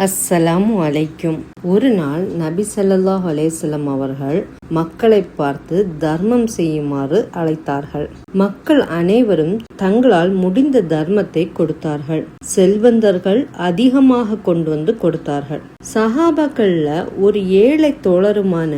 அஸ்ஸலாமு அலைக்கும். ஒரு நாள் நபி ஸல்லல்லாஹு அலைஹி வஸல்லம் அவர்கள் மக்களை பார்த்து தர்மம் செய்யுமாறு அழைத்தார்கள். மக்கள் அனைவரும் தங்களால் முடிந்த தர்மத்தை கொடுத்தார்கள். செல்வந்தர்கள் அதிகமாக கொண்டு வந்து கொடுத்தார்கள். சஹாபாக்கள்ல ஒரு ஏழை தோழருமான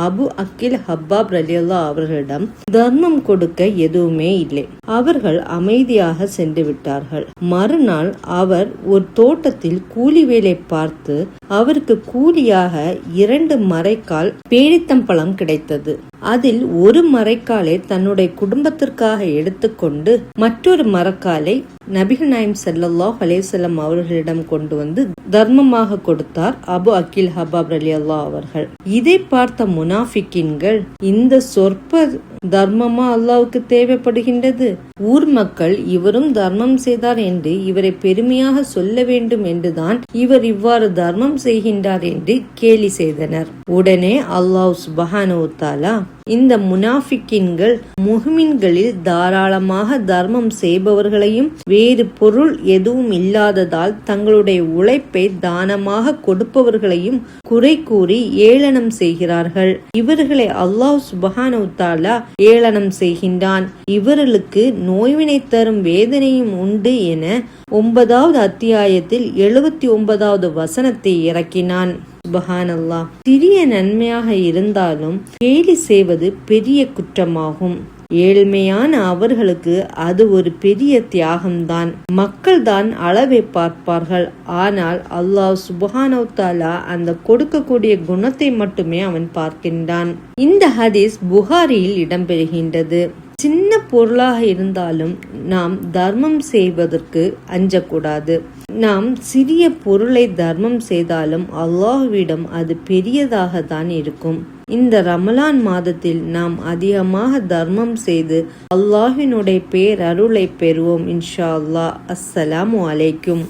அபு அக்கில் ஹப்பாப் ரலியல்லாஹு அவர்களிடம் தர்மம் கொடுக்க எதுவுமே இல்லை. அவர்கள் அமைதியாக சென்று விட்டார்கள். மறுநாள் அவர் ஒரு தோட்டத்தில் கூலி வேலை பார்த்து அவருக்கு கூலியாக 2 மரைக்கால் பேரித்தம்பழம் கிடைத்தது. அதில் ஒரு மரைக்காலை தன்னுடைய குடும்பத்திற்காக எடுத்துக்கொண்டு மற்றொரு மரக்காலை நபிகள் நாயகம் ஸல்லல்லாஹு அலைஹி வஸல்லம் அவர்களிடம் கொண்டு வந்து தர்மமாக கொடுத்தார் அபு அக்கில் ஹப்பாப் ரலியல்லாஹு அவர்கள். இதை பார்த்த முனாஃபிக்கின்கள், இந்த சொற்ப தர்மமா அல்லாஹ்வுக்கு தேவைப்படுகின்றது? ஊர் மக்கள் இவரும் தர்மம் செய்தார் என்று இவரை பெருமையாக சொல்ல வேண்டும் என்றுதான் இவர் இவ்வாறு தர்மம் செய்கின்றார் என்று கேலி செய்தனர். உடனே அல்லாஹ் சுப்ஹானஹு வ தஆலா இந்த முனாஃபிக்கின்கள் முஹ்மின்களில் தாராளமாக தர்மம் செய்பவர்களையும் வேறு பொருள் எதுவும் இல்லாததால் தங்களுடைய உழைப்பை தானமாக கொடுப்பவர்களையும் குறை கூறி ஏளனம் செய்கிறார்கள். இவர்களை அல்லாஹ் சுப்ஹானஹு வ தஆலா ஏளனம் செய்கின்றான். இவர்களுக்கு நோய்வினை தரும் வேதனையும் உண்டு என 9வது அத்தியாயத்தில் 79வது வசனத்தை இறக்கினான். சுப்ஹானல்லாஹ். சிறிய நன்மையாக இருந்தாலும் கேலி செய்வது பெரிய குற்றமாகும். ஏழ்மையான அவர்களுக்கு அது ஒரு பெரிய தியாகம்தான். மக்கள் தான் அளவை பார்ப்பார்கள், ஆனால் அல்லாஹ் சுப்ஹானஹு வ தஆலா அந்த கொடுக்கக்கூடிய குணத்தை மட்டுமே அவன் பார்க்கின்றான். இந்த ஹதீஸ் புகாரியில் இடம்பெறுகின்றது. சின்ன பொருளாக இருந்தாலும் நாம் தர்மம் செய்வதற்கு அஞ்சக்கூடாது. நாம் சிறிய பொருளை தர்மம் செய்தாலும் அல்லாஹ்விடம் அது பெரியதாக தான் இருக்கும். இந்த ரமலான் மாதத்தில் நாம் அதிகமாக தர்மம் செய்து அல்லாஹ்வினுடைய பேரருளை பெறுவோம் இன்ஷா அல்லாஹ். அஸ்ஸலாமு அலைக்கும்.